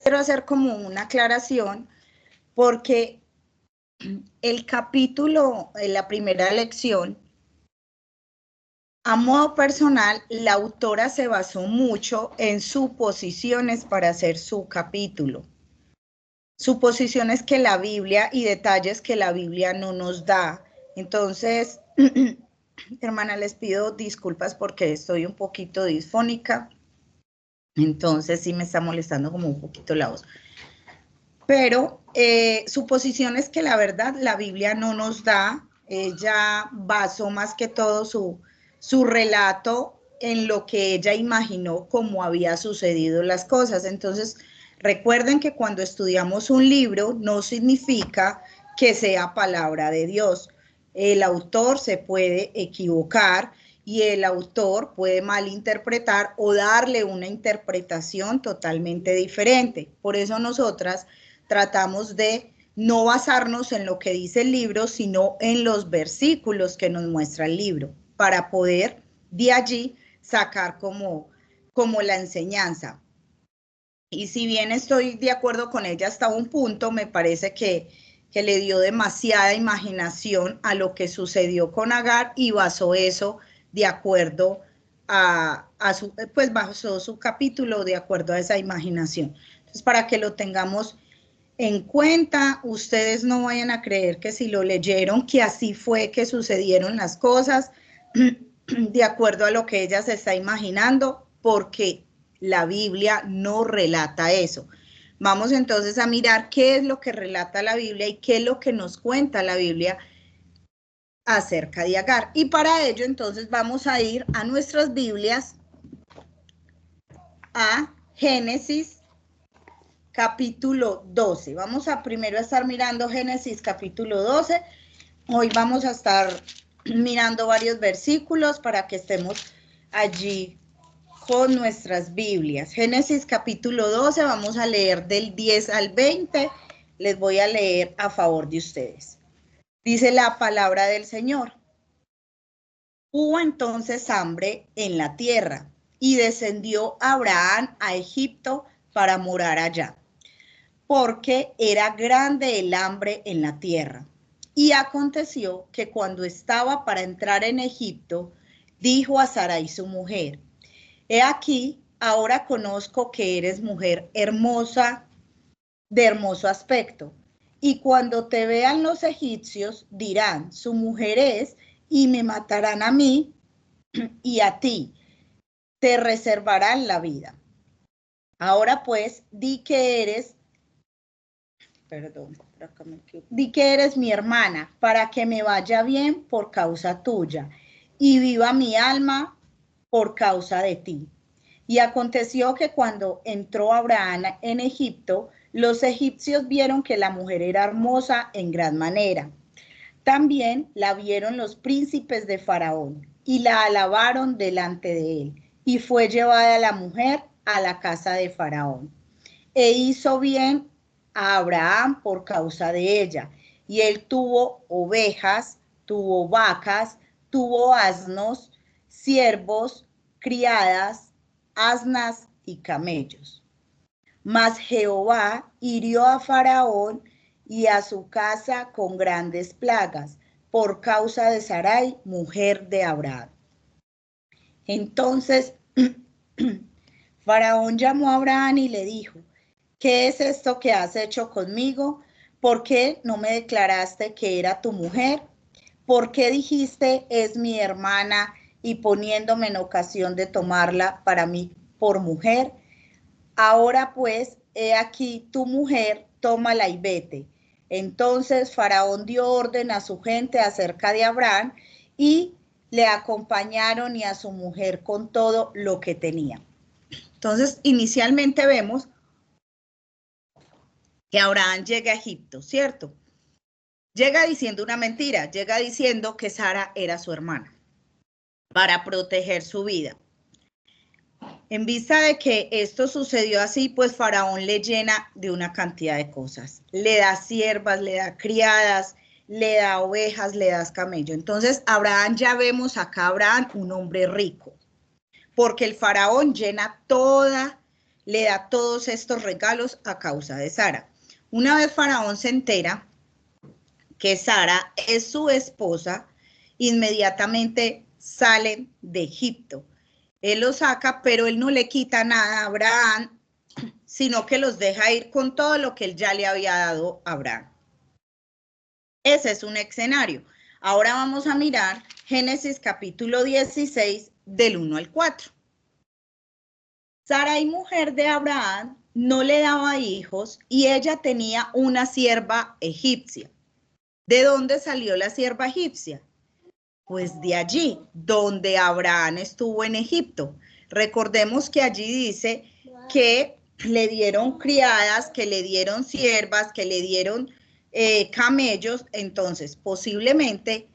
quiero hacer como una aclaración porque el capítulo, la primera lección, a modo personal, la autora se basó mucho en suposiciones para hacer su capítulo. Suposiciones que la Biblia y detalles que la Biblia no nos da. Entonces, hermana, les pido disculpas porque estoy un poquito disfónica. Entonces sí me está molestando como un poquito la voz. Pero suposiciones que la verdad la Biblia no nos da. Ella basó más que todo su relato en lo que ella imaginó cómo había sucedido las cosas. Entonces, recuerden que cuando estudiamos un libro no significa que sea palabra de Dios. El autor se puede equivocar y el autor puede malinterpretar o darle una interpretación totalmente diferente. Por eso nosotras tratamos de no basarnos en lo que dice el libro, sino en los versículos que nos muestra el libro, para poder de allí sacar como la enseñanza. Y si bien estoy de acuerdo con ella hasta un punto, me parece que le dio demasiada imaginación a lo que sucedió con Agar y basó eso de acuerdo a su, pues basó su capítulo de acuerdo a esa imaginación. Entonces, para que lo tengamos en cuenta, ustedes no vayan a creer que si lo leyeron, que así fue que sucedieron las cosas, de acuerdo a lo que ella se está imaginando, porque la Biblia no relata eso. Vamos entonces a mirar qué es lo que relata la Biblia y qué es lo que nos cuenta la Biblia acerca de Agar. Y para ello entonces vamos a ir a nuestras Biblias, a Génesis capítulo 12. Vamos a primero estar mirando Génesis capítulo 12. Hoy vamos a estar mirando varios versículos para que estemos allí con nuestras Biblias. Génesis capítulo 12, vamos a leer del 10 al 20. Les voy a leer a favor de ustedes. Dice la palabra del Señor. Hubo entonces hambre en la tierra y descendió Abraham a Egipto para morar allá, porque era grande el hambre en la tierra. Y aconteció que cuando estaba para entrar en Egipto, dijo a Sarai su mujer: He aquí, ahora conozco que eres mujer hermosa, de hermoso aspecto, y cuando te vean los egipcios dirán, su mujer es, y me matarán a mí y a ti, te reservarán la vida. Ahora pues, di que eres mi hermana, para que me vaya bien por causa tuya, y viva mi alma por causa de ti. Y aconteció que cuando entró Abraham en Egipto, los egipcios vieron que la mujer era hermosa en gran manera. También la vieron los príncipes de Faraón, y la alabaron delante de él. Y fue llevada la mujer a la casa de Faraón. E hizo bien a Abraham por causa de ella. Y él tuvo ovejas, tuvo vacas, tuvo asnos, siervos, criadas, asnas y camellos. Mas Jehová hirió a Faraón y a su casa con grandes plagas, por causa de Sarai, mujer de Abraham. Entonces Faraón llamó a Abraham y le dijo: ¿Qué es esto que has hecho conmigo? ¿Por qué no me declaraste que era tu mujer? ¿Por qué dijiste es mi hermana y poniéndome en ocasión de tomarla para mí por mujer? Ahora pues, he aquí tu mujer, tómala y vete. Entonces Faraón dio orden a su gente acerca de Abraham y le acompañaron y a su mujer con todo lo que tenía. Entonces, inicialmente vemos que Abraham llega a Egipto, ¿cierto? Llega diciendo una mentira, llega diciendo que Sara era su hermana para proteger su vida. En vista de que esto sucedió así, pues Faraón le llena de una cantidad de cosas. Le da siervas, le da criadas, le da ovejas, le da camello. Entonces, Abraham, ya vemos acá a Abraham un hombre rico, porque el Faraón llena toda le da todos estos regalos a causa de Sara. Una vez Faraón se entera que Sara es su esposa, inmediatamente salen de Egipto. Él los saca, pero él no le quita nada a Abraham, sino que los deja ir con todo lo que él ya le había dado a Abraham. Ese es un escenario. Ahora vamos a mirar Génesis capítulo 16 del 1 al 4. Sarai, mujer de Abraham, no le daba hijos y ella tenía una sierva egipcia. ¿De dónde salió la sierva egipcia? Pues de allí, donde Abraham estuvo en Egipto. Recordemos que allí dice que le dieron criadas, que le dieron siervas, que le dieron camellos. Entonces, posiblemente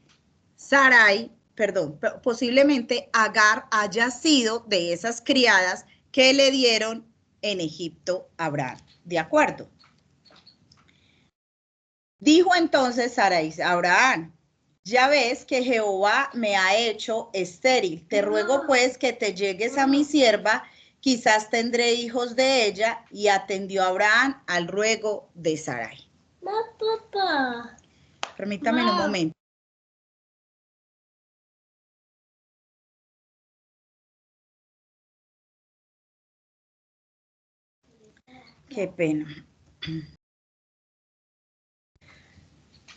posiblemente Agar haya sido de esas criadas que le dieron en Egipto a Abraham. ¿De acuerdo? Dijo entonces Sarai a Abraham: ya ves que Jehová me ha hecho estéril. Te ruego pues que te llegues a mi sierva, quizás tendré hijos de ella. Y atendió Abraham al ruego de Sarai. Papá. Permítame un momento. Qué pena.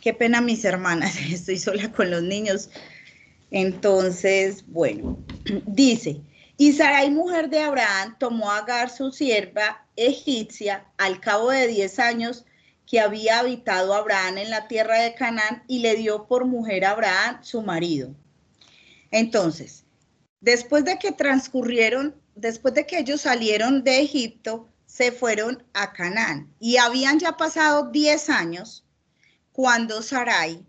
Qué pena, mis hermanas. Estoy sola con los niños. Entonces, bueno, dice: y Sarai, mujer de Abraham, tomó a Agar, su sierva egipcia, al cabo de 10 años que había habitado Abraham en la tierra de Canaán, y le dio por mujer a Abraham, su marido. Entonces, después de que ellos salieron de Egipto, se fueron a Canaán, y habían ya pasado 10 años cuando Sarai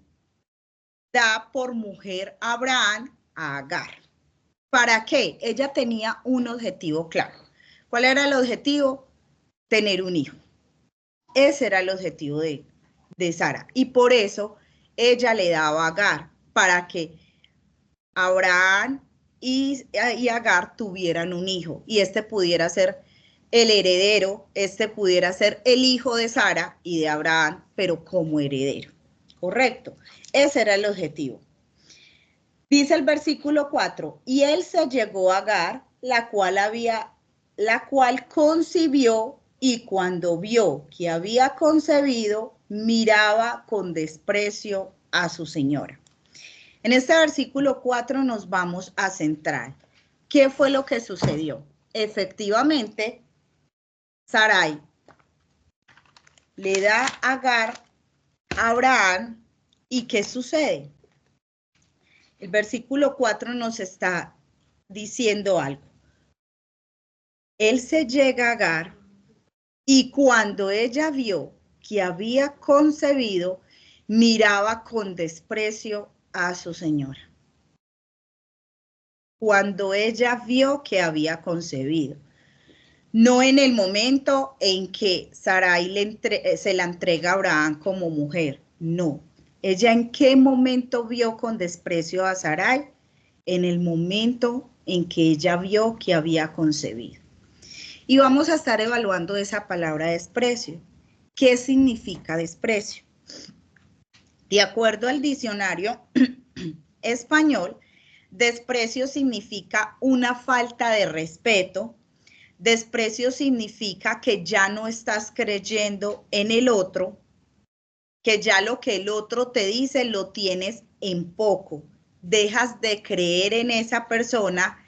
da por mujer a Abraham a Agar. ¿Para qué? Ella tenía un objetivo claro. ¿Cuál era el objetivo? Tener un hijo. Ese era el objetivo de Sara. Y por eso ella le daba a Agar, para que Abraham y Agar tuvieran un hijo. Y este pudiera ser el heredero, este pudiera ser el hijo de Sara y de Abraham, pero como heredero. Correcto. Ese era el objetivo. Dice el versículo 4, y él se llegó a Agar, la cual concibió, y cuando vio que había concebido, miraba con desprecio a su señora. En este versículo 4 nos vamos a centrar. ¿Qué fue lo que sucedió? Efectivamente, Sarai le da a Agar a Abraham, ¿y qué sucede? El versículo 4 nos está diciendo algo. Él se llega a Agar, y cuando ella vio que había concebido, miraba con desprecio a su señora. Cuando ella vio que había concebido. No en el momento en que Sarai se la entrega a Abraham como mujer. No. ¿Ella en qué momento vio con desprecio a Sarai? En el momento en que ella vio que había concebido. Y vamos a estar evaluando esa palabra desprecio. ¿Qué significa desprecio? De acuerdo al diccionario español, desprecio significa una falta de respeto. Desprecio significa que ya no estás creyendo en el otro, que ya lo que el otro te dice lo tienes en poco. Dejas de creer en esa persona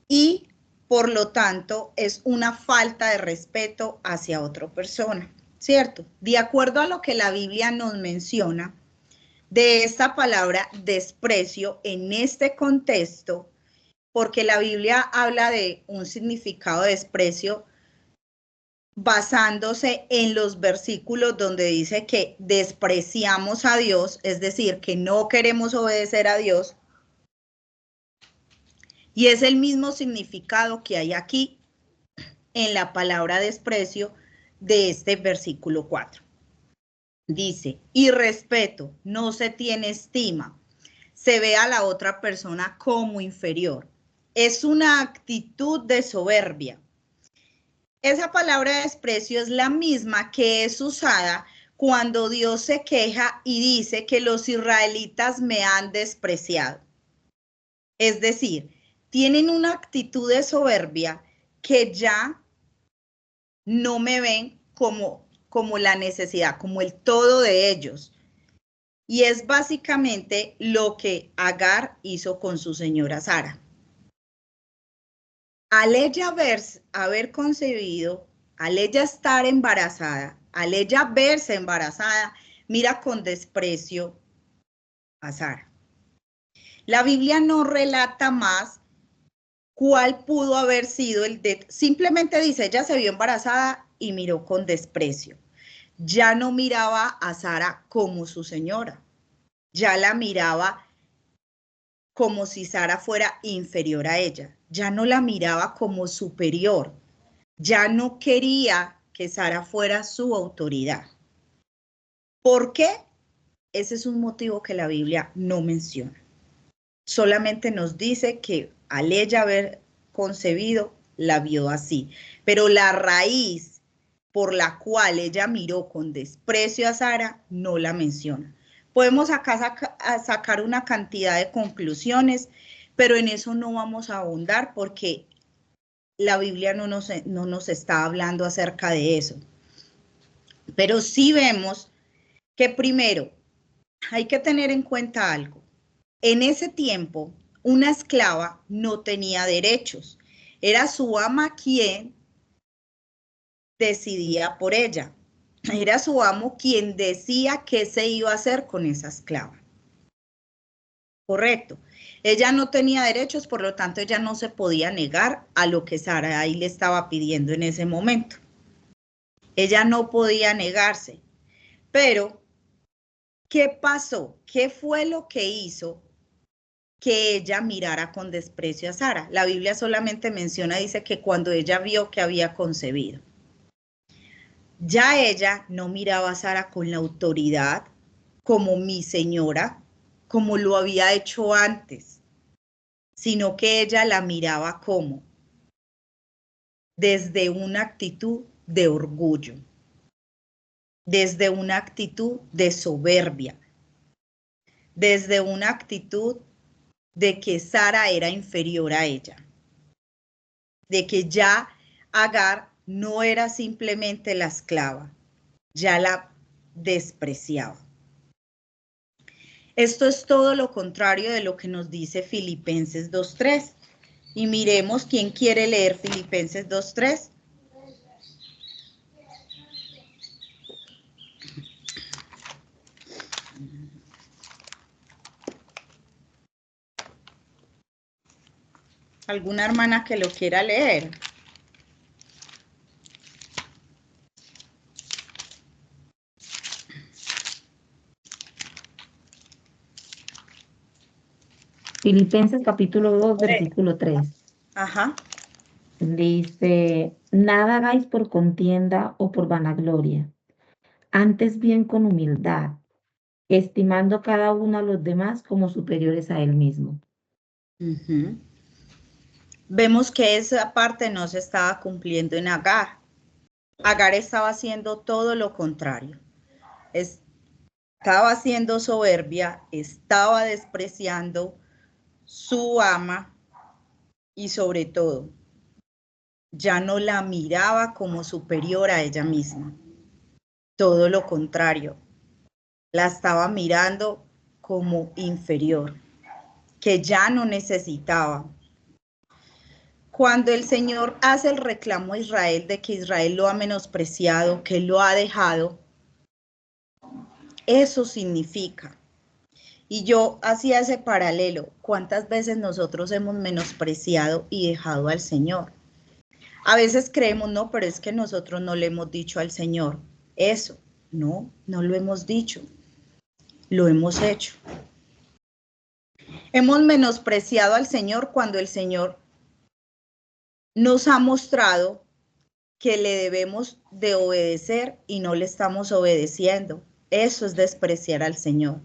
y por lo tanto es una falta de respeto hacia otra persona, ¿cierto? De acuerdo a lo que la Biblia nos menciona de esta palabra desprecio en este contexto, porque la Biblia habla de un significado de desprecio basándose en los versículos donde dice que despreciamos a Dios, es decir, que no queremos obedecer a Dios. Y es el mismo significado que hay aquí en la palabra desprecio de este versículo 4. Dice, y respeto, no se tiene estima, se ve a la otra persona como inferior. Es una actitud de soberbia. esa palabra desprecio es la misma que es usada cuando Dios se queja y dice que los israelitas me han despreciado. Es decir, tienen una actitud de soberbia que ya no me ven como la necesidad, como el todo de ellos. Y es básicamente lo que Agar hizo con su señora Sara. Al ella haber concebido, al ella estar embarazada, al ella verse embarazada, mira con desprecio a Sara. La Biblia no relata más cuál pudo haber sido simplemente dice, ella se vio embarazada y miró con desprecio. Ya no miraba a Sara como su señora, ya la miraba como si Sara fuera inferior a ella, ya no la miraba como superior, ya no quería que Sara fuera su autoridad. ¿Por qué? Ese es un motivo que la Biblia no menciona. Solamente nos dice que al ella haber concebido, la vio así. Pero la raíz por la cual ella miró con desprecio a Sara, no la menciona. Podemos acá sacar una cantidad de conclusiones, pero en eso no vamos a ahondar porque la Biblia no nos está hablando acerca de eso. Pero sí vemos que primero hay que tener en cuenta algo. En ese tiempo, una esclava no tenía derechos. Era su ama quien decidía por ella. Era su amo quien decía qué se iba a hacer con esa esclava. Correcto. Ella no tenía derechos, por lo tanto, ella no se podía negar a lo que Sarai le estaba pidiendo en ese momento. Ella no podía negarse. Pero, ¿qué pasó? ¿Qué fue lo que hizo que ella mirara con desprecio a Sara? La Biblia solamente menciona, dice que cuando ella vio que había concebido. Ya ella no miraba a Sara con la autoridad como mi señora, como lo había hecho antes, sino que ella la miraba como desde una actitud de orgullo, desde una actitud de soberbia, desde una actitud de que Sara era inferior a ella, de que ya Agar no era simplemente la esclava, ya la despreciaba. Esto es todo lo contrario de lo que nos dice Filipenses 2:3. Y miremos quién quiere leer Filipenses 2:3. ¿Alguna hermana que lo quiera leer? Filipenses capítulo 2, versículo 3. Ajá. Dice, nada hagáis por contienda o por vanagloria, antes bien con humildad, estimando cada uno a los demás como superiores a él mismo. Uh-huh. Vemos que esa parte no se estaba cumpliendo en Agar. Agar estaba haciendo todo lo contrario. Estaba siendo soberbia, estaba despreciando su ama y sobre todo, ya no la miraba como superior a ella misma. Todo lo contrario, la estaba mirando como inferior, que ya no necesitaba. Cuando el Señor hace el reclamo a Israel de que Israel lo ha menospreciado, que lo ha dejado, eso significa. Y yo hacía ese paralelo. ¿Cuántas veces nosotros hemos menospreciado y dejado al Señor? A veces creemos, no, pero es que nosotros no le hemos dicho al Señor eso. No, no lo hemos dicho. Lo hemos hecho. Hemos menospreciado al Señor cuando el Señor nos ha mostrado que le debemos de obedecer y no le estamos obedeciendo. Eso es despreciar al Señor.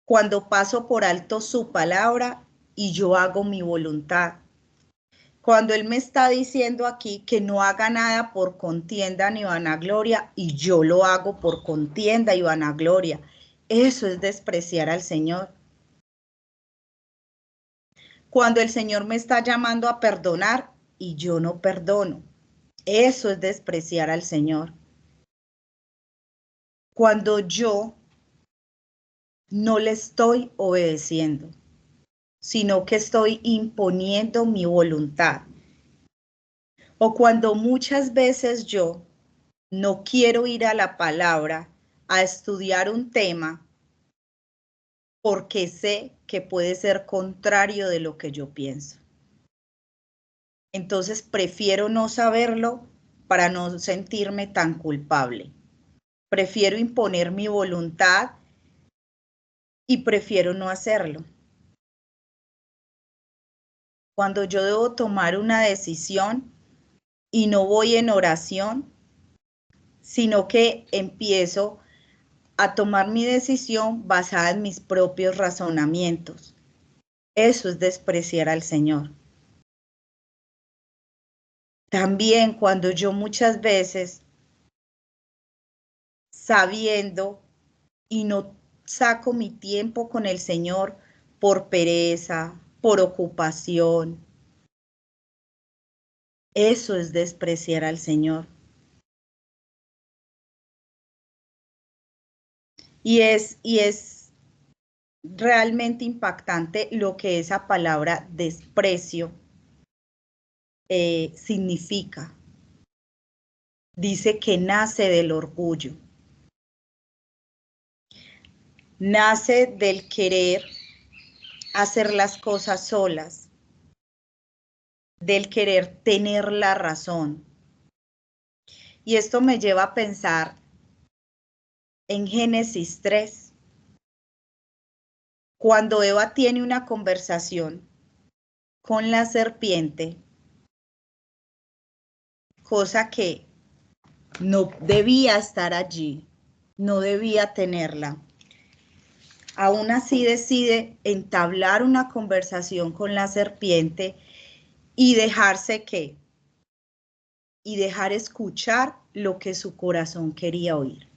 Cuando paso por alto su palabra y yo hago mi voluntad. Cuando Él me está diciendo aquí que no haga nada por contienda ni vanagloria, y yo lo hago por contienda y vanagloria, eso es despreciar al Señor. Cuando el Señor me está llamando a perdonar y yo no perdono, eso es despreciar al Señor. Cuando yo no le estoy obedeciendo, sino que estoy imponiendo mi voluntad. O cuando muchas veces yo no quiero ir a la palabra a estudiar un tema porque sé que puede ser contrario de lo que yo pienso. Entonces prefiero no saberlo para no sentirme tan culpable. Prefiero imponer mi voluntad y prefiero no hacerlo. Cuando yo debo tomar una decisión y no voy en oración, sino que empiezo a tomar mi decisión basada en mis propios razonamientos. Eso es despreciar al Señor. También cuando yo muchas veces, sabiendo y no saco mi tiempo con el Señor por pereza, por ocupación, eso es despreciar al Señor. Y es realmente impactante lo que esa palabra desprecio significa. Dice que nace del orgullo, nace del querer hacer las cosas solas, del querer tener la razón. Y esto me lleva a pensar en Génesis 3, cuando Eva tiene una conversación con la serpiente, cosa que no debía estar allí, no debía tenerla. Aún así decide entablar una conversación con la serpiente y dejarse que, y dejar escuchar lo que su corazón quería oír.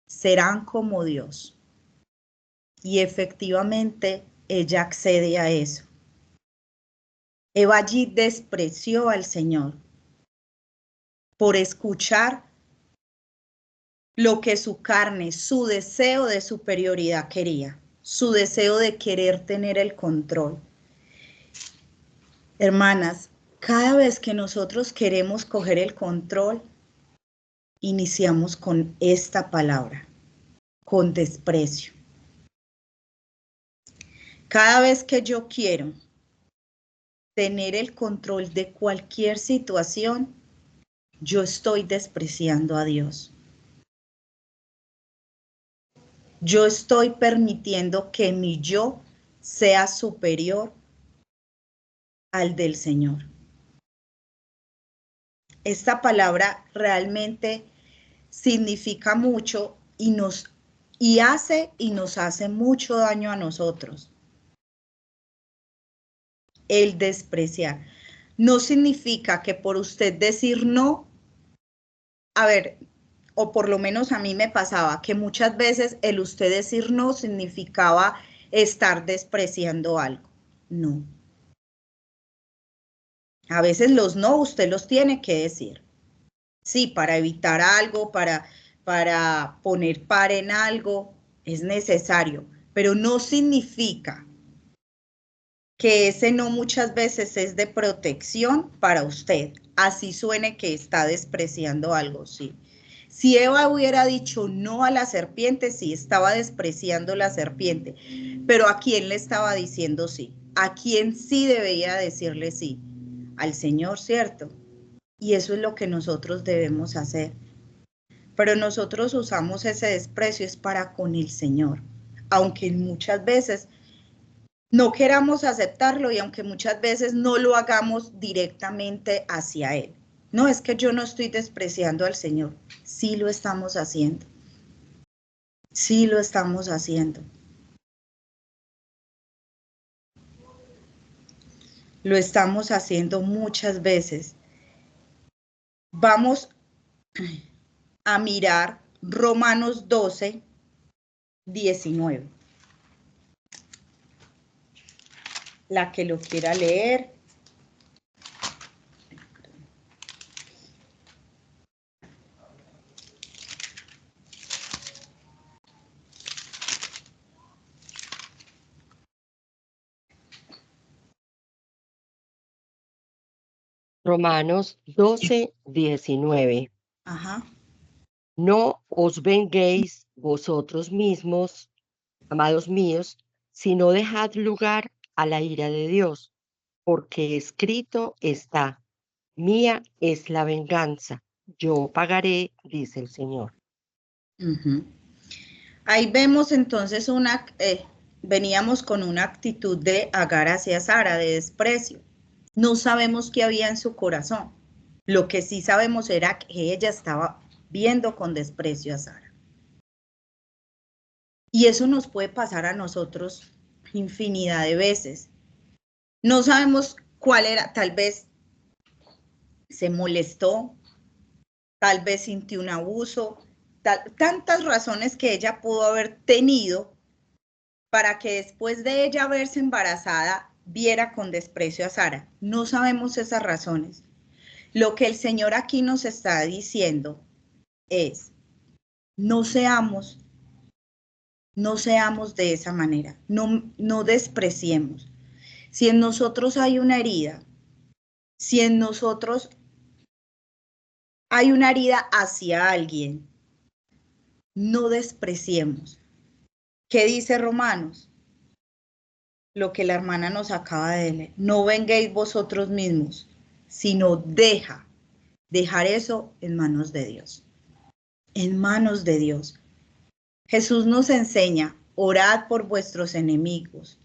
Serán como Dios. Y efectivamente ella accede a eso. Eva allí despreció al Señor por escuchar lo que su carne, su deseo de superioridad quería, su deseo de querer tener el control. Hermanas, cada vez que nosotros queremos coger el control, iniciamos con esta palabra, con desprecio. Cada vez que yo quiero tener el control de cualquier situación, yo estoy despreciando a Dios. Yo estoy permitiendo que mi yo sea superior al del Señor. Esta palabra realmente significa mucho y nos hace mucho daño a nosotros. El despreciar. No significa que por usted decir no, a ver, o por lo menos a mí me pasaba, que muchas veces el usted decir no significaba estar despreciando algo. No. A veces los no usted los tiene que decir. Sí, para evitar algo, para poner par en algo, es necesario, pero no significa que ese no muchas veces es de protección para usted. Así suene que está despreciando algo, sí. Si Eva hubiera dicho no a la serpiente, sí, estaba despreciando la serpiente, pero ¿a quién le estaba diciendo sí? ¿A quién sí debía decirle sí? Al Señor, ¿cierto? Y eso es lo que nosotros debemos hacer. Pero nosotros usamos ese desprecio es para con el Señor, aunque muchas veces no queramos aceptarlo y aunque muchas veces no lo hagamos directamente hacia Él. No, es que yo no estoy despreciando al Señor. Sí lo estamos haciendo. Sí lo estamos haciendo. Lo estamos haciendo muchas veces. Vamos a mirar Romanos 12, 19. La que lo quiera leer. Romanos 12, 19. Ajá. No os venguéis vosotros mismos, amados míos, sino dejad lugar a la ira de Dios, porque escrito está, mía es la venganza, yo pagaré, dice el Señor. Uh-huh. Ahí vemos entonces veníamos con una actitud de Agar hacia Sara, de desprecio. No sabemos qué había en su corazón. Lo que sí sabemos era que ella estaba viendo con desprecio a Sara. Y eso nos puede pasar a nosotros infinidad de veces. No sabemos cuál era, tal vez se molestó, tal vez sintió un abuso, tantas razones que ella pudo haber tenido para que después de ella verse embarazada viera con desprecio a Sara. No sabemos esas razones. Lo que el Señor aquí nos está diciendo es, no seamos de esa manera, no despreciemos. Si en nosotros hay una herida, si en nosotros hay una herida hacia alguien, no despreciemos. ¿Qué dice Romanos? Lo que la hermana nos acaba de leer. No vengáis vosotros mismos, sino dejar eso en manos de Dios. En manos de Dios. Jesús nos enseña, orad por vuestros enemigos,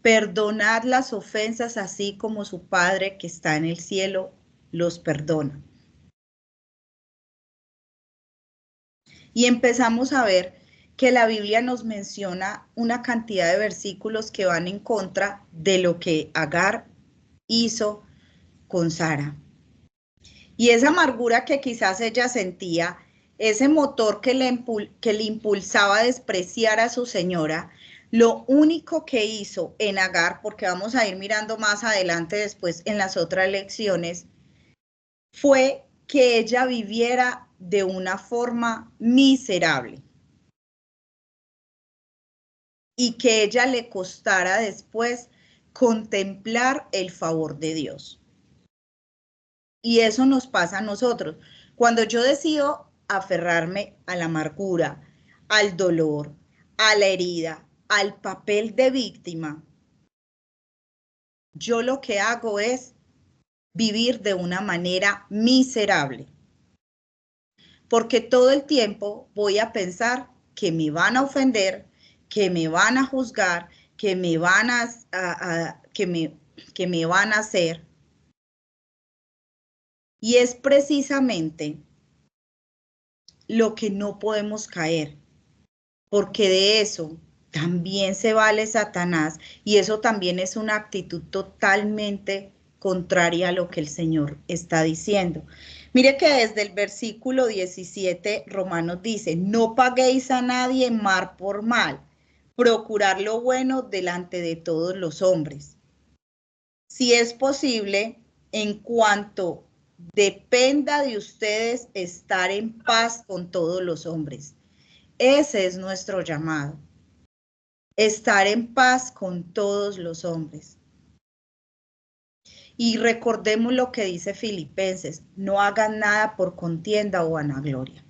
perdonad las ofensas así como su Padre que está en el cielo los perdona. Y empezamos a ver que la Biblia nos menciona una cantidad de versículos que van en contra de lo que Agar hizo con Sara. Y esa amargura que quizás ella sentía, ese motor que le impulsaba a despreciar a su señora, lo único que hizo en Agar, porque vamos a ir mirando más adelante después en las otras lecciones, fue que ella viviera de una forma miserable y que ella le costara después contemplar el favor de Dios. Y eso nos pasa a nosotros. Cuando yo decido aferrarme a la amargura, al dolor, a la herida, al papel de víctima, yo lo que hago es vivir de una manera miserable. Porque todo el tiempo voy a pensar que me van a ofender, que me van a juzgar, que me van que me van a hacer. Y es precisamente lo que no podemos caer, porque de eso también se vale Satanás y eso también es una actitud totalmente contraria a lo que el Señor está diciendo. Mire que desde el versículo 17 Romanos dice, no paguéis a nadie mal por mal, procurar lo bueno delante de todos los hombres. Si es posible, en cuanto dependa de ustedes, estar en paz con todos los hombres. Ese es nuestro llamado. Estar en paz con todos los hombres. Y recordemos lo que dice Filipenses, no hagan nada por contienda o vanagloria.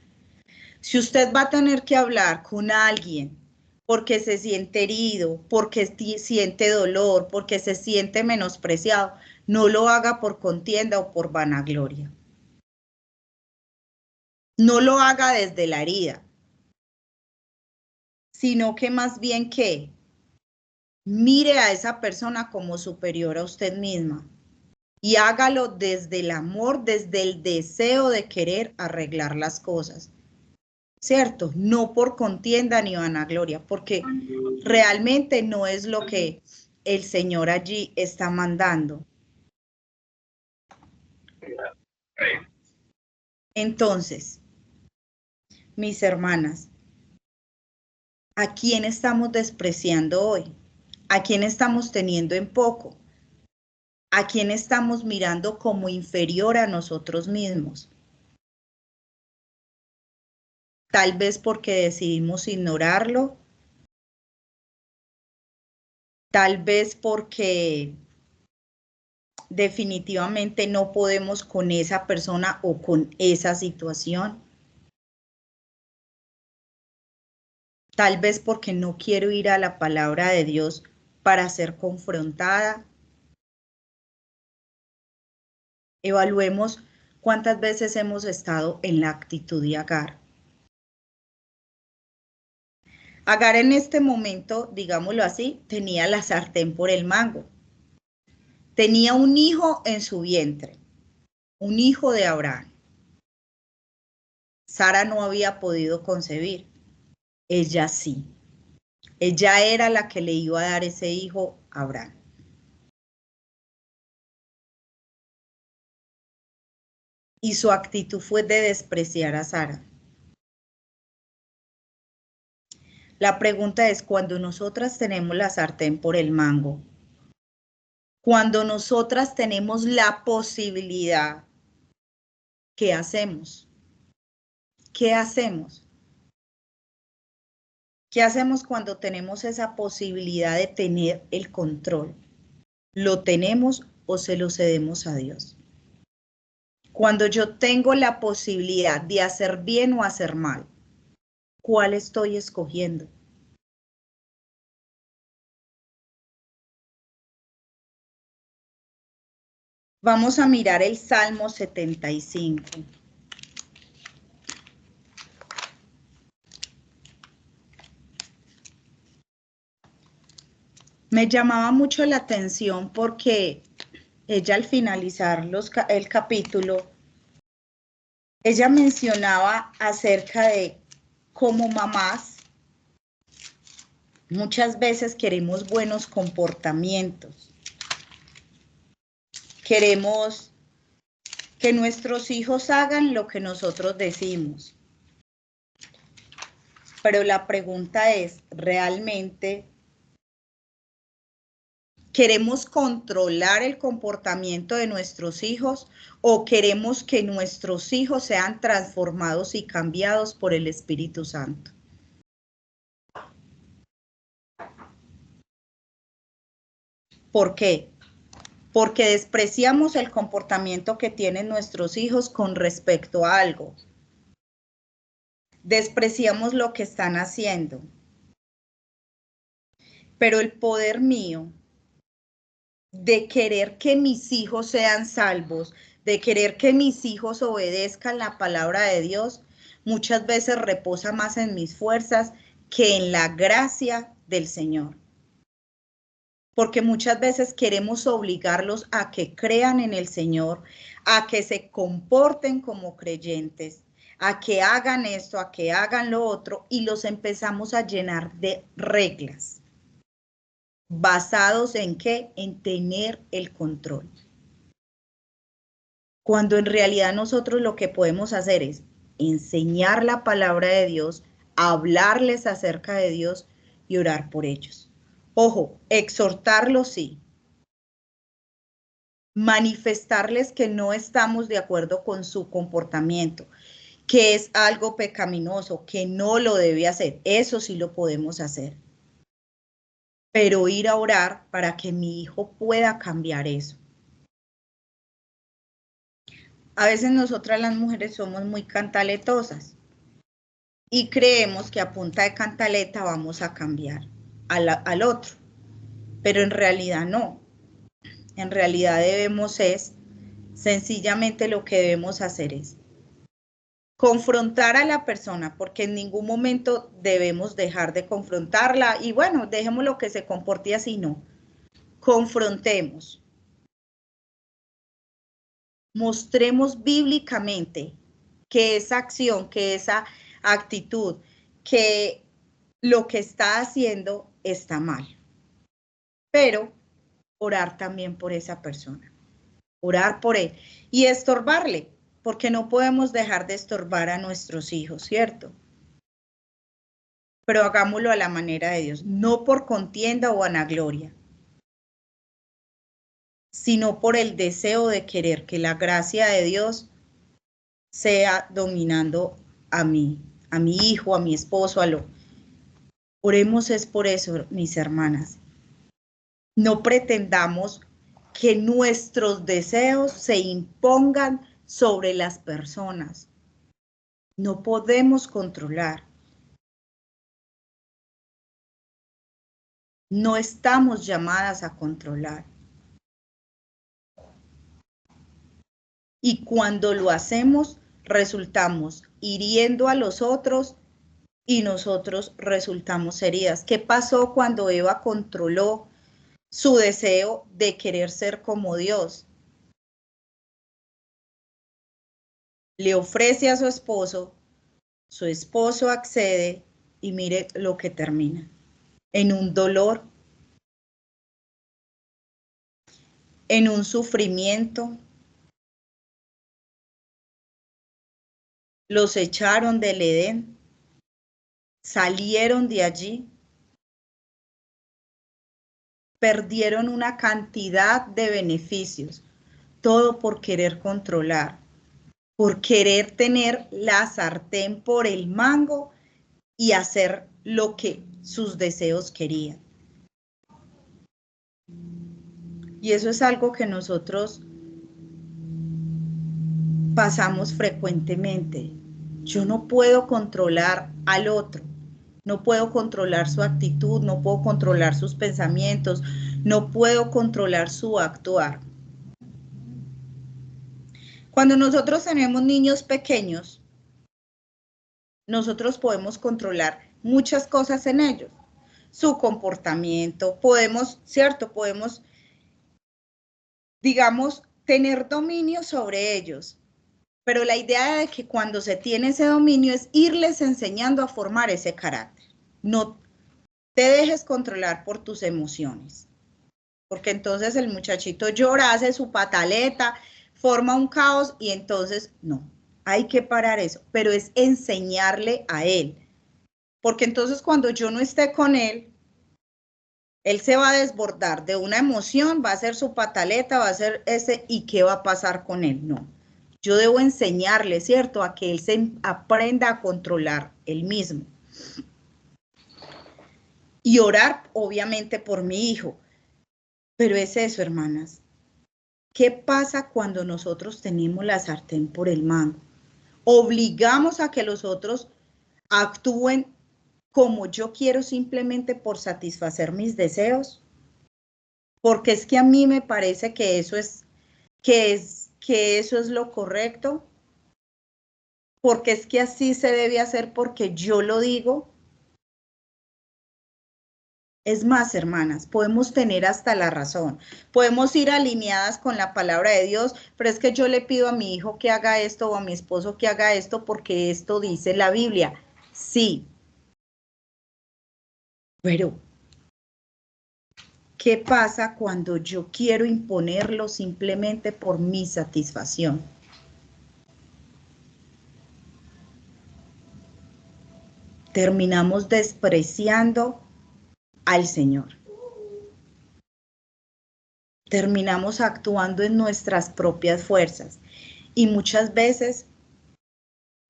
Si usted va a tener que hablar con alguien porque se siente herido, porque siente dolor, porque se siente menospreciado, no lo haga por contienda o por vanagloria. No lo haga desde la herida, sino que más bien que mire a esa persona como superior a usted misma y hágalo desde el amor, desde el deseo de querer arreglar las cosas. ¿Cierto? No por contienda ni vanagloria, porque realmente no es lo que el Señor allí está mandando. Entonces, mis hermanas, ¿a quién estamos despreciando hoy? ¿A quién estamos teniendo en poco? ¿A quién estamos mirando como inferior a nosotros mismos? Tal vez porque decidimos ignorarlo, tal vez porque definitivamente no podemos con esa persona o con esa situación. Tal vez porque no quiero ir a la palabra de Dios para ser confrontada. Evaluemos cuántas veces hemos estado en la actitud de Agar. Agar en este momento, digámoslo así, tenía la sartén por el mango. Tenía un hijo en su vientre, un hijo de Abraham. Sara no había podido concebir, ella sí. Ella era la que le iba a dar ese hijo a Abraham. Y su actitud fue de despreciar a Sara. La pregunta es, cuando nosotras tenemos la sartén por el mango, cuando nosotras tenemos la posibilidad, ¿qué hacemos? ¿Qué hacemos? ¿Qué hacemos cuando tenemos esa posibilidad de tener el control? ¿Lo tenemos o se lo cedemos a Dios? Cuando yo tengo la posibilidad de hacer bien o hacer mal, ¿cuál estoy escogiendo? Vamos a mirar el Salmo 75. Me llamaba mucho la atención porque ella al finalizar el capítulo, ella mencionaba acerca de cómo mamás muchas veces queremos buenos comportamientos. Queremos que nuestros hijos hagan lo que nosotros decimos. Pero la pregunta es, ¿realmente queremos controlar el comportamiento de nuestros hijos o queremos que nuestros hijos sean transformados y cambiados por el Espíritu Santo? ¿Por qué? Porque despreciamos el comportamiento que tienen nuestros hijos con respecto a algo. Despreciamos lo que están haciendo. Pero el poder mío de querer que mis hijos sean salvos, de querer que mis hijos obedezcan la palabra de Dios, muchas veces reposa más en mis fuerzas que en la gracia del Señor. Porque muchas veces queremos obligarlos a que crean en el Señor, a que se comporten como creyentes, a que hagan esto, a que hagan lo otro, y los empezamos a llenar de reglas. ¿Basados en qué? En tener el control. Cuando en realidad nosotros lo que podemos hacer es enseñar la palabra de Dios, hablarles acerca de Dios y orar por ellos. Ojo, exhortarlos sí. Manifestarles que no estamos de acuerdo con su comportamiento, que es algo pecaminoso, que no lo debe hacer. Eso sí lo podemos hacer. Pero ir a orar para que mi hijo pueda cambiar eso. A veces nosotras las mujeres somos muy cantaletosas y creemos que a punta de cantaleta vamos a cambiar al otro, pero en realidad no. En realidad sencillamente lo que debemos hacer es confrontar a la persona, porque en ningún momento debemos dejar de confrontarla y bueno, dejemos lo que se comporte así, no. Confrontemos. Mostremos bíblicamente que esa acción, que esa actitud, que lo que está haciendo está mal. Pero orar también por esa persona, orar por él y estorbarle. porque no podemos dejar de estorbar a nuestros hijos, ¿cierto? Pero hagámoslo a la manera de Dios, no por contienda o vanagloria, sino por el deseo de querer que la gracia de Dios sea dominando a mí, a mi hijo, a mi esposo, Oremos es por eso, mis hermanas. No pretendamos que nuestros deseos se impongan sobre las personas. No podemos controlar. No estamos llamadas a controlar. Y cuando lo hacemos, resultamos hiriendo a los otros y nosotros resultamos heridas. ¿Qué pasó cuando Eva controló su deseo de querer ser como Dios? Le ofrece a su esposo accede y mire lo que termina, en un dolor, en un sufrimiento. Los echaron del Edén, salieron de allí, perdieron una cantidad de beneficios, todo por querer controlar, por querer tener la sartén por el mango y hacer lo que sus deseos querían. Y eso es algo que nosotros pasamos frecuentemente. Yo no puedo controlar al otro, no puedo controlar su actitud, no puedo controlar sus pensamientos, no puedo controlar su actuar. Cuando nosotros tenemos niños pequeños, nosotros podemos controlar muchas cosas en ellos. Su comportamiento, ¿cierto? Podemos, digamos, tener dominio sobre ellos. Pero la idea de que cuando se tiene ese dominio es irles enseñando a formar ese carácter. No te dejes controlar por tus emociones, porque entonces el muchachito llora, hace su pataleta, forma un caos y entonces no, hay que parar eso, pero es enseñarle a él, porque entonces cuando yo no esté con él se va a desbordar de una emoción, va a hacer su pataleta, va a hacer ¿y qué va a pasar con él? No. Yo debo enseñarle, ¿cierto?, a que él se aprenda a controlar él mismo. Y orar, obviamente, por mi hijo. Pero es eso, hermanas. ¿Qué pasa cuando nosotros tenemos la sartén por el mango? Obligamos a que los otros actúen como yo quiero simplemente por satisfacer mis deseos. Porque es que a mí me parece que eso es lo correcto, porque es que así se debe hacer porque yo lo digo. Es más, hermanas, podemos tener hasta la razón, podemos ir alineadas con la palabra de Dios, pero es que yo le pido a mi hijo que haga esto o a mi esposo que haga esto porque esto dice la Biblia. Sí, pero ¿qué pasa cuando yo quiero imponerlo simplemente por mi satisfacción? Terminamos despreciando al Señor. Terminamos actuando en nuestras propias fuerzas y muchas veces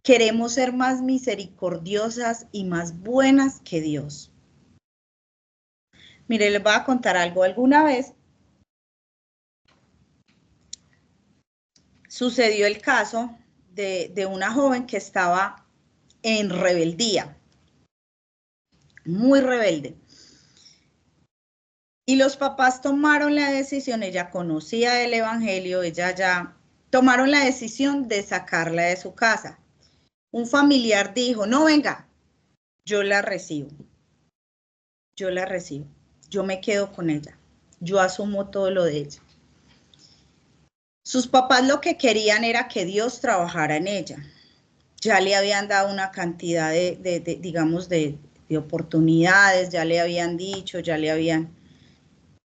queremos ser más misericordiosas y más buenas que Dios. Mire, les voy a contar algo. Alguna vez sucedió el caso de una joven que estaba en rebeldía, muy rebelde. Y los papás tomaron la decisión, ella conocía el evangelio, ella ya tomaron la decisión de sacarla de su casa. Un familiar dijo, no, venga, yo la recibo, yo me quedo con ella, yo asumo todo lo de ella. Sus papás lo que querían era que Dios trabajara en ella. Ya le habían dado una cantidad de oportunidades, ya le habían dicho,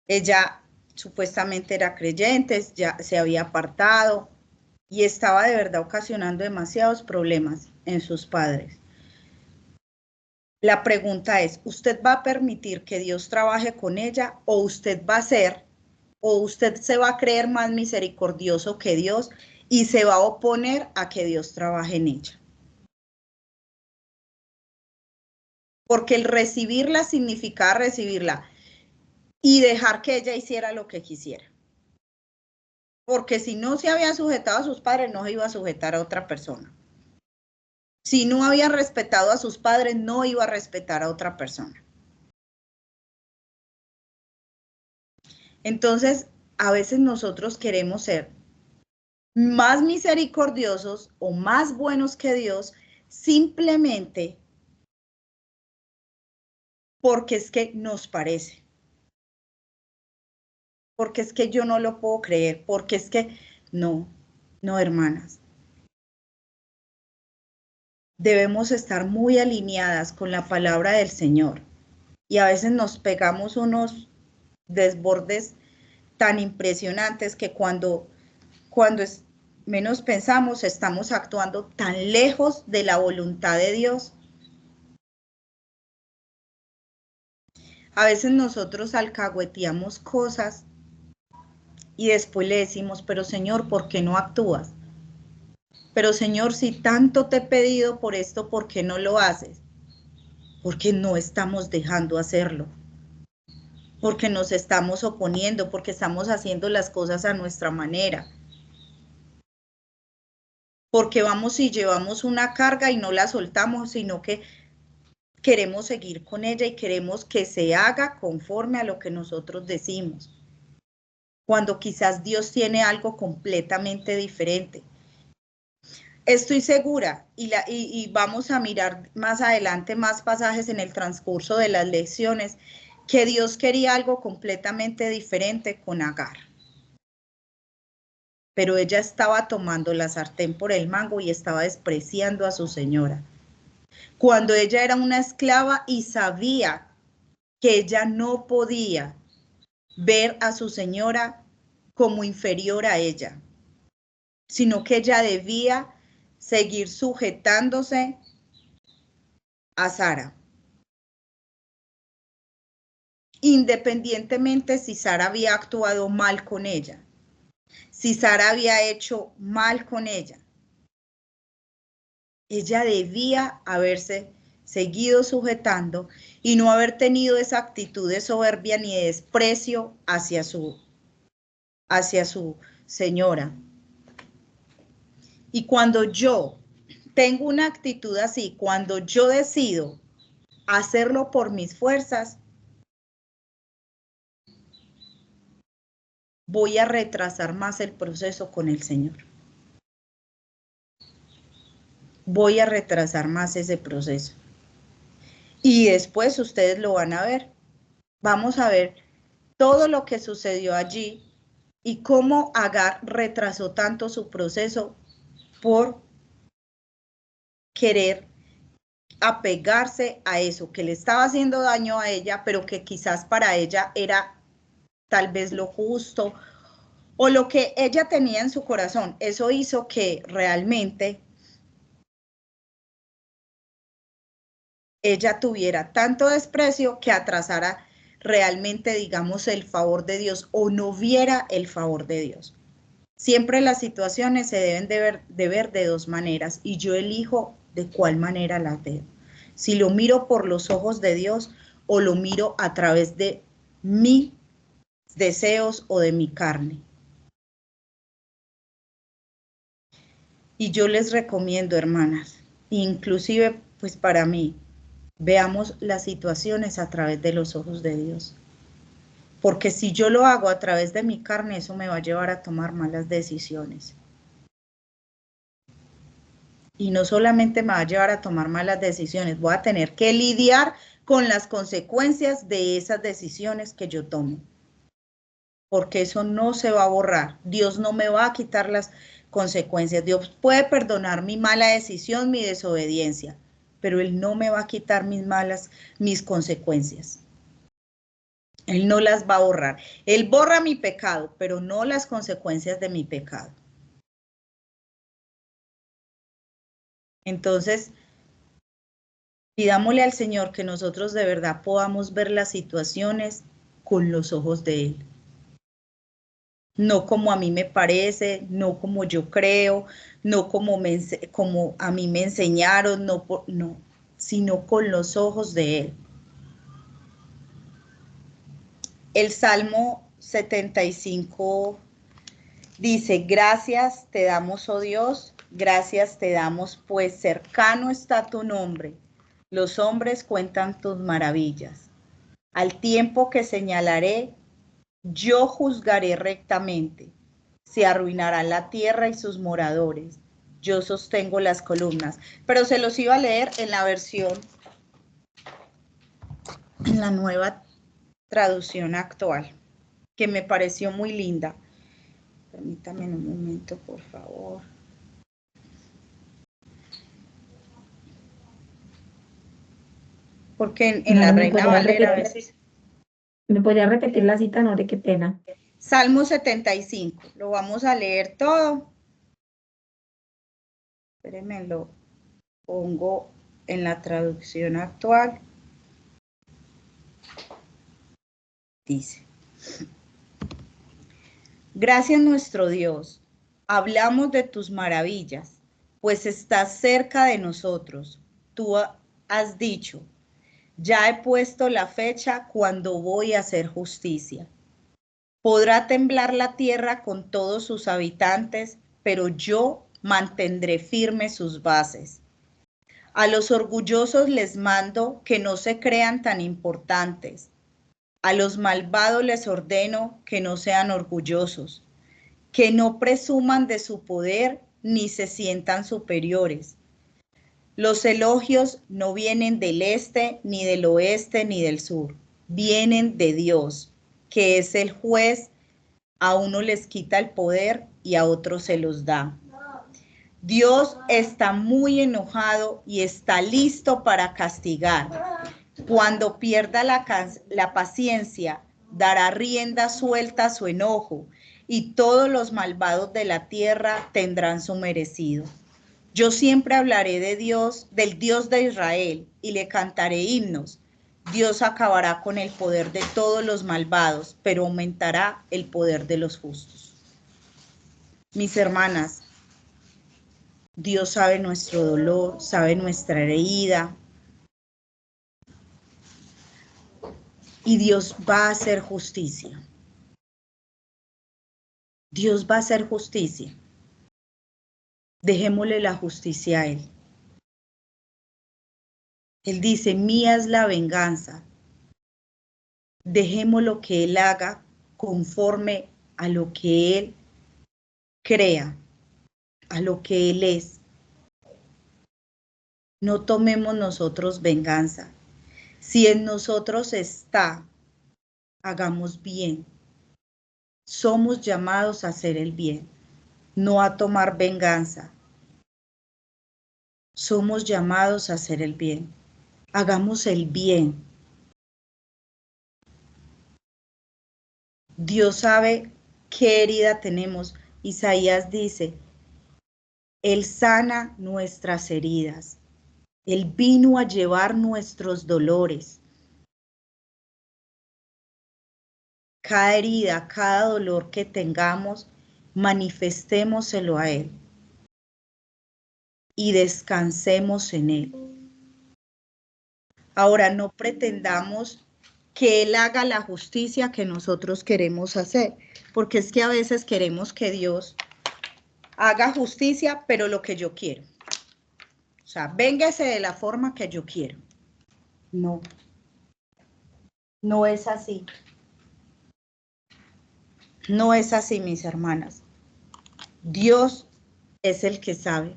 ella supuestamente era creyente, ya se había apartado y estaba de verdad ocasionando demasiados problemas en sus padres. La pregunta es, ¿usted va a permitir que Dios trabaje con ella o usted va a ser, o usted se va a creer más misericordioso que Dios y se va a oponer a que Dios trabaje en ella? Porque el recibirla significaba recibirla y dejar que ella hiciera lo que quisiera. Porque si no se había sujetado a sus padres, no se iba a sujetar a otra persona. Si no había respetado a sus padres, no iba a respetar a otra persona. Entonces, a veces nosotros queremos ser más misericordiosos o más buenos que Dios simplemente porque es que nos parece. Porque es que yo no lo puedo creer. Porque es que no, hermanas. Debemos estar muy alineadas con la palabra del Señor. Y a veces nos pegamos unos desbordes tan impresionantes que cuando menos pensamos, estamos actuando tan lejos de la voluntad de Dios. A veces nosotros alcahueteamos cosas y después le decimos, pero Señor, ¿por qué no actúas? Pero Señor, si tanto te he pedido por esto, ¿por qué no lo haces? Porque no estamos dejando hacerlo. Porque nos estamos oponiendo, porque estamos haciendo las cosas a nuestra manera. Porque vamos y llevamos una carga y no la soltamos, sino que queremos seguir con ella y queremos que se haga conforme a lo que nosotros decimos. Cuando quizás Dios tiene algo completamente diferente. Estoy segura, y vamos a mirar más adelante más pasajes en el transcurso de las lecciones, que Dios quería algo completamente diferente con Agar. Pero ella estaba tomando la sartén por el mango y estaba despreciando a su señora. Cuando ella era una esclava y sabía que ella no podía ver a su señora como inferior a ella, sino que ella debía seguir sujetándose a Sara, independientemente si Sara había actuado mal con ella, si Sara había hecho mal con ella. Ella debía haberse seguido sujetando y no haber tenido esa actitud de soberbia ni de desprecio hacia su señora. Y cuando yo tengo una actitud así, cuando yo decido hacerlo por mis fuerzas, voy a retrasar más el proceso con el Señor. Voy a retrasar más ese proceso. Y después ustedes lo van a ver. Vamos a ver todo lo que sucedió allí y cómo Agar retrasó tanto su proceso por querer apegarse a eso que le estaba haciendo daño a ella, pero que quizás para ella era tal vez lo justo o lo que ella tenía en su corazón. Eso hizo que realmente ella tuviera tanto desprecio que atrasara realmente, digamos, el favor de Dios o no viera el favor de Dios. Siempre las situaciones se deben de ver de dos maneras y yo elijo de cuál manera las veo. Si lo miro por los ojos de Dios o lo miro a través de mis deseos o de mi carne. Y yo les recomiendo, hermanas, inclusive pues para mí, veamos las situaciones a través de los ojos de Dios. Porque si yo lo hago a través de mi carne, eso me va a llevar a tomar malas decisiones. Y no solamente me va a llevar a tomar malas decisiones, voy a tener que lidiar con las consecuencias de esas decisiones que yo tomo. Porque eso no se va a borrar. Dios no me va a quitar las consecuencias. Dios puede perdonar mi mala decisión, mi desobediencia, pero Él no me va a quitar mis consecuencias. Él no las va a borrar. Él borra mi pecado, pero no las consecuencias de mi pecado. Entonces, pidámosle al Señor que nosotros de verdad podamos ver las situaciones con los ojos de Él. No como a mí me parece, no como yo creo, no como, como a mí me enseñaron, no, no, sino con los ojos de Él. El Salmo 75 dice, gracias te damos, oh Dios, gracias te damos, pues cercano está tu nombre. Los hombres cuentan tus maravillas. Al tiempo que señalaré, yo juzgaré rectamente. Se arruinará la tierra y sus moradores. Yo sostengo las columnas. Pero se los iba a leer en la versión, en la nueva traducción actual, que me pareció muy linda. Permítame un momento, por favor. Porque en la Reina Valera a veces... ¿Me podría repetir la cita, Nore? Qué pena. Salmo 75, lo vamos a leer todo. Espérenme, lo pongo en la traducción actual. Dice, gracias nuestro Dios, hablamos de tus maravillas, pues estás cerca de nosotros. Tú has dicho, ya he puesto la fecha cuando voy a hacer justicia. Podrá temblar la tierra con todos sus habitantes, pero yo mantendré firmes sus bases. A los orgullosos les mando que no se crean tan importantes. A los malvados les ordeno que no sean orgullosos, que no presuman de su poder ni se sientan superiores. Los elogios no vienen del este, ni del oeste, ni del sur. Vienen de Dios, que es el juez. A uno les quita el poder y a otros se los da. Dios está muy enojado y está listo para castigar. Cuando pierda la paciencia, dará rienda suelta a su enojo y todos los malvados de la tierra tendrán su merecido. Yo siempre hablaré de Dios, del Dios de Israel, y le cantaré himnos. Dios acabará con el poder de todos los malvados, pero aumentará el poder de los justos. Mis hermanas, Dios sabe nuestro dolor, sabe nuestra herida, y Dios va a hacer justicia. Dios va a hacer justicia. Dejémosle la justicia a Él. Él dice, mía es la venganza. Dejémoslo que Él haga conforme a lo que Él crea, a lo que Él es. No tomemos nosotros venganza. Si en nosotros está, hagamos bien. Somos llamados a hacer el bien, no a tomar venganza. Somos llamados a hacer el bien. Hagamos el bien. Dios sabe qué herida tenemos. Isaías dice, Él sana nuestras heridas. Él vino a llevar nuestros dolores. Cada herida, cada dolor que tengamos, manifestémoselo a Él y descansemos en Él. Ahora, no pretendamos que Él haga la justicia que nosotros queremos hacer, porque es que a veces queremos que Dios haga justicia, pero lo que yo quiero. O sea, véngase de la forma que yo quiero. No, no es así. No es así, mis hermanas. Dios es el que sabe,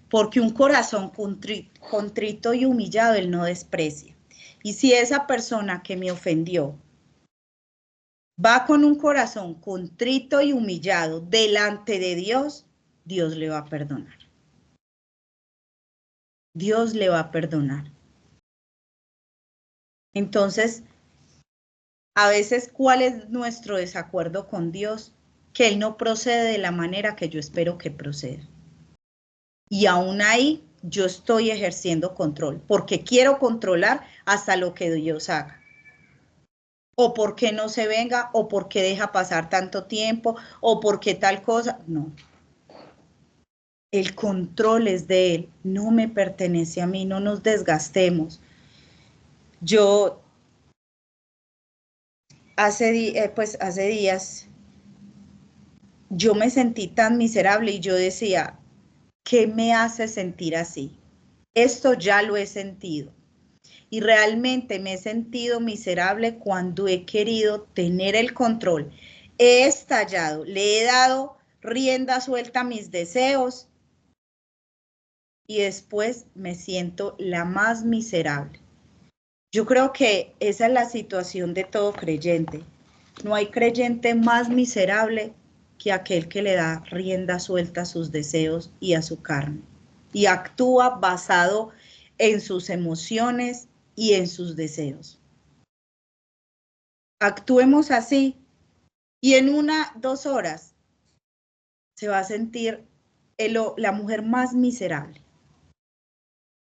porque un corazón contrito y humillado Él no desprecia. Y si esa persona que me ofendió va con un corazón contrito y humillado delante de Dios, Dios le va a perdonar. Dios le va a perdonar. Entonces, a veces, ¿cuál es nuestro desacuerdo con Dios? Que Él no procede de la manera que yo espero que proceda. Y aún ahí yo estoy ejerciendo control, porque quiero controlar hasta lo que Dios haga. O porque no se venga, o porque deja pasar tanto tiempo, o porque tal cosa. No. El control es de Él, no me pertenece a mí, no nos desgastemos. Yo hace días yo me sentí tan miserable y yo decía, ¿qué me hace sentir así? Esto ya lo he sentido. Y realmente me he sentido miserable cuando he querido tener el control. He estallado, le he dado rienda suelta a mis deseos y después me siento la más miserable. Yo creo que esa es la situación de todo creyente. No hay creyente más miserable que aquel que le da rienda suelta a sus deseos y a su carne y actúa basado en sus emociones y en sus deseos. Actuemos así y en 2 horas se va a sentir la mujer más miserable.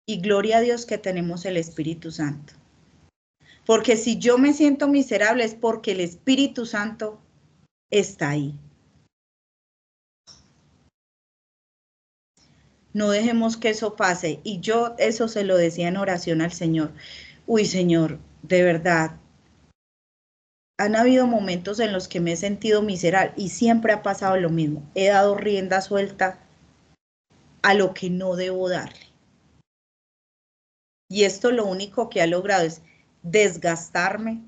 Y gloria a Dios que tenemos el Espíritu Santo. Porque si yo me siento miserable es porque el Espíritu Santo está ahí. No dejemos que eso pase. Y yo eso se lo decía en oración al Señor. Uy, Señor, de verdad, han habido momentos en los que me he sentido miserable y siempre ha pasado lo mismo. He dado rienda suelta a lo que no debo darle. Y esto lo único que ha logrado es desgastarme,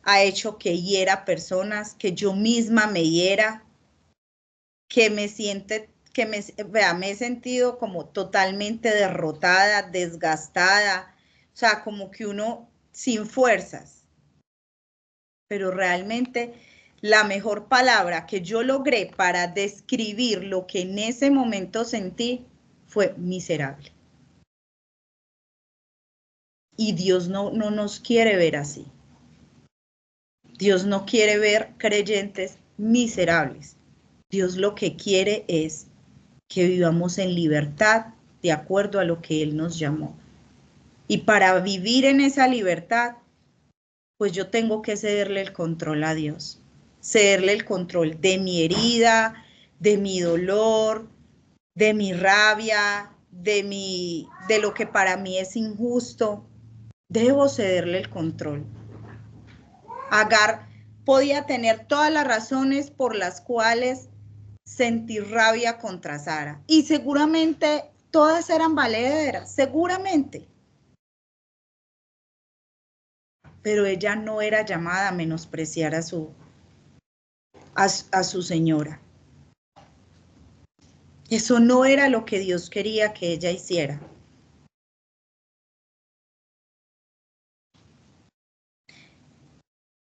ha hecho que hiera personas, que yo misma me hiera, que me he sentido como totalmente derrotada, desgastada, o sea, como que uno sin fuerzas. Pero realmente la mejor palabra que yo logré para describir lo que en ese momento sentí fue miserable. Y Dios no nos quiere ver así. Dios no quiere ver creyentes miserables. Dios lo que quiere es que vivamos en libertad de acuerdo a lo que Él nos llamó. Y para vivir en esa libertad, pues yo tengo que cederle el control a Dios. Cederle el control de mi herida, de mi dolor, de mi rabia, de lo que para mí es injusto. Debo cederle el control. Agar podía tener todas las razones por las cuales sentir rabia contra Sara. Y seguramente todas eran valederas, seguramente. Pero ella no era llamada a menospreciar a su señora. Eso no era lo que Dios quería que ella hiciera.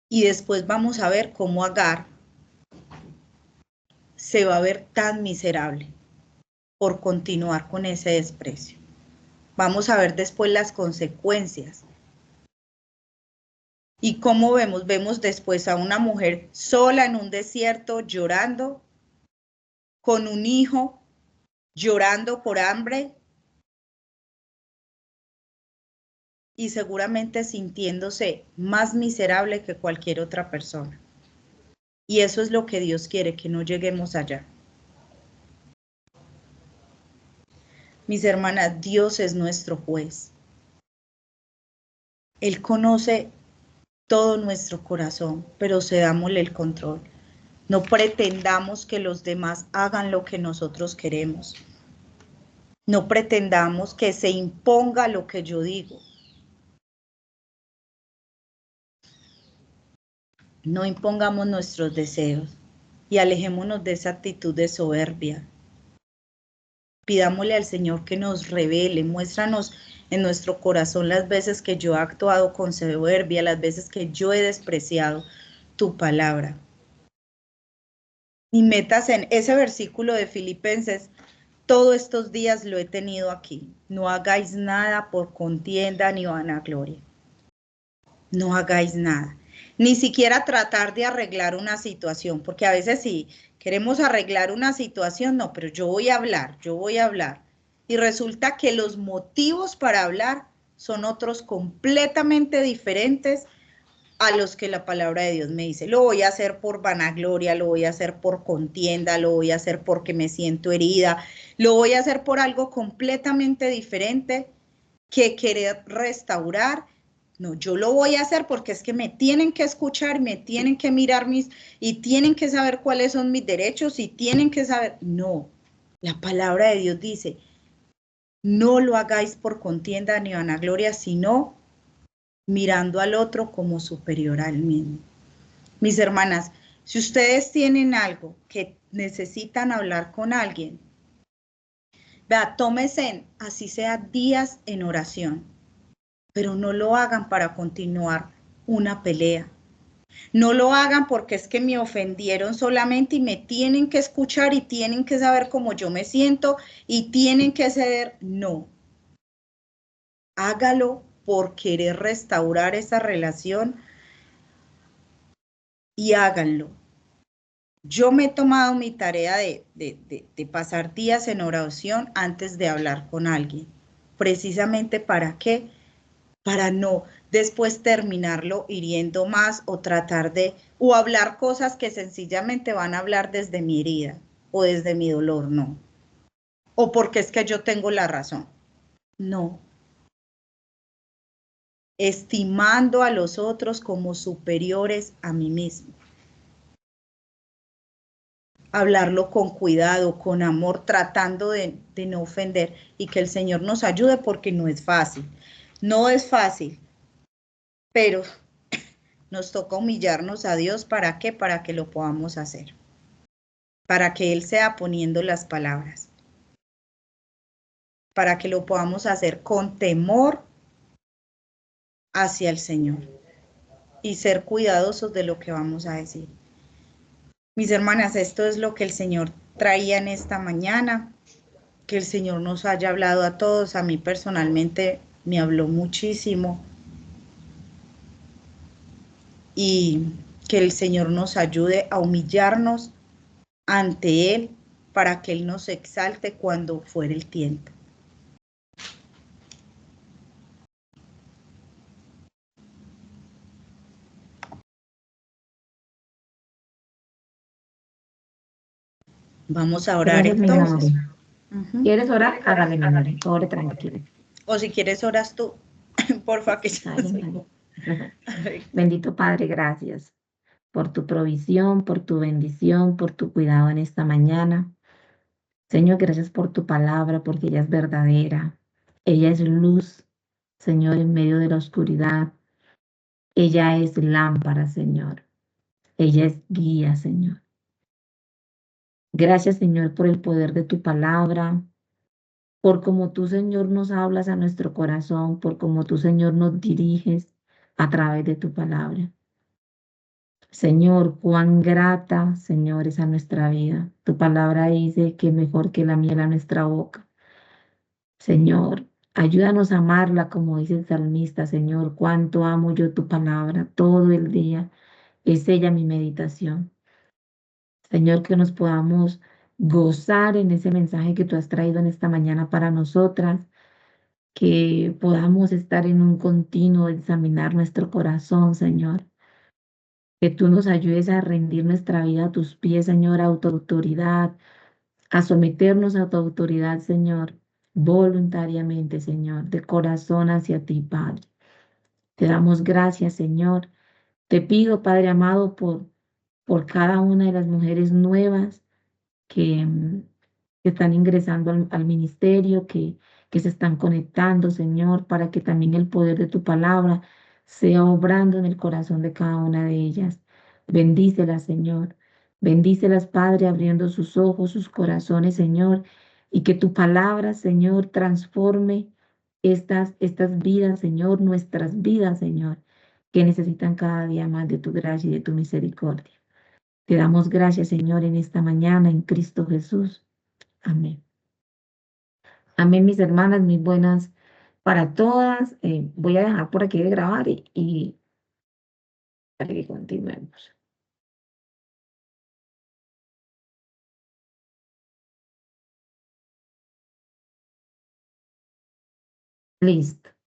Y después vamos a ver cómo Agar se va a ver tan miserable por continuar con ese desprecio. Vamos a ver después las consecuencias. ¿Y cómo vemos? Vemos después a una mujer sola en un desierto llorando, con un hijo llorando por hambre y seguramente sintiéndose más miserable que cualquier otra persona. Y eso es lo que Dios quiere, que no lleguemos allá. Mis hermanas, Dios es nuestro juez. Él conoce todo nuestro corazón, pero cedámosle el control. No pretendamos que los demás hagan lo que nosotros queremos. No pretendamos que se imponga lo que yo digo. No impongamos nuestros deseos y alejémonos de esa actitud de soberbia. Pidámosle al Señor que nos revele, muéstranos en nuestro corazón las veces que yo he actuado con soberbia, las veces que yo he despreciado tu palabra. Y metas en ese versículo de Filipenses, todos estos días lo he tenido aquí. No hagáis nada por contienda ni vanagloria. No hagáis nada. Ni siquiera tratar de arreglar una situación, porque a veces sí, queremos arreglar una situación, no, pero yo voy a hablar. Y resulta que los motivos para hablar son otros completamente diferentes a los que la palabra de Dios me dice. Lo voy a hacer por vanagloria, lo voy a hacer por contienda, lo voy a hacer porque me siento herida, lo voy a hacer por algo completamente diferente que querer restaurar. No, yo lo voy a hacer porque es que me tienen que escuchar, me tienen que mirar y tienen que saber cuáles son mis derechos y tienen que saber. No, la palabra de Dios dice, no lo hagáis por contienda ni vanagloria, sino mirando al otro como superior al mismo. Mis hermanas, si ustedes tienen algo que necesitan hablar con alguien, vea, tómense, así sea días en oración, pero no lo hagan para continuar una pelea. No lo hagan porque es que me ofendieron solamente y me tienen que escuchar y tienen que saber cómo yo me siento y tienen que ceder. No. Hágalo por querer restaurar esa relación y háganlo. Yo me he tomado mi tarea de pasar días en oración antes de hablar con alguien. ¿Precisamente para qué? Para no después terminarlo hiriendo más o tratar o hablar cosas que sencillamente van a hablar desde mi herida o desde mi dolor, no. O porque es que yo tengo la razón. No. Estimando a los otros como superiores a mí mismo. Hablarlo con cuidado, con amor, tratando de no ofender y que el Señor nos ayude porque no es fácil. No es fácil, pero nos toca humillarnos a Dios. ¿Para qué? Para que lo podamos hacer. Para que Él sea poniendo las palabras. Para que lo podamos hacer con temor hacia el Señor y ser cuidadosos de lo que vamos a decir. Mis hermanas, esto es lo que el Señor traía en esta mañana. Que el Señor nos haya hablado a todos. A mí personalmente me habló muchísimo. Y que el Señor nos ayude a humillarnos ante Él para que Él nos exalte cuando fuere el tiempo. Vamos a orar Gracias, mi entonces. Nori. ¿Quieres orar? Hágale, mi Nori. Ore tranquilo. O si quieres oras tú, porfa que ya Dale, sé. dale. Bendito Padre, gracias por tu provisión, por tu bendición, por tu cuidado en esta mañana. Señor, gracias por tu palabra, porque ella es verdadera. Ella es luz, Señor, en medio de la oscuridad. Ella es lámpara, Señor. Ella es guía, Señor. Gracias, Señor, por el poder de tu palabra, por cómo tú, Señor, nos hablas a nuestro corazón, por cómo tú, Señor, nos diriges a través de tu palabra. Señor, cuán grata, Señor, es a nuestra vida. Tu palabra dice que mejor que la miel a nuestra boca. Señor, ayúdanos a amarla, como dice el salmista, Señor, cuánto amo yo tu palabra todo el día. Es ella mi meditación. Señor, que nos podamos gozar en ese mensaje que tú has traído en esta mañana para nosotras, que podamos estar en un continuo examinar nuestro corazón, Señor. Que tú nos ayudes a rendir nuestra vida a tus pies, Señor, a tu autoridad, a someternos a tu autoridad, Señor, voluntariamente, Señor, de corazón hacia ti, Padre. Te damos gracias, Señor. Te pido, Padre amado, por cada una de las mujeres nuevas que, que están ingresando al ministerio, que se están conectando, Señor, para que también el poder de tu palabra sea obrando en el corazón de cada una de ellas. Bendícelas, Señor. Bendícelas, Padre, abriendo sus ojos, sus corazones, Señor, y que tu palabra, Señor, transforme estas vidas, Señor, nuestras vidas, Señor, que necesitan cada día más de tu gracia y de tu misericordia. Te damos gracias, Señor, en esta mañana, en Cristo Jesús. Amén. Amén, mis hermanas, mis buenas para todas. Voy a dejar por aquí de grabar y para que continuemos. Listo.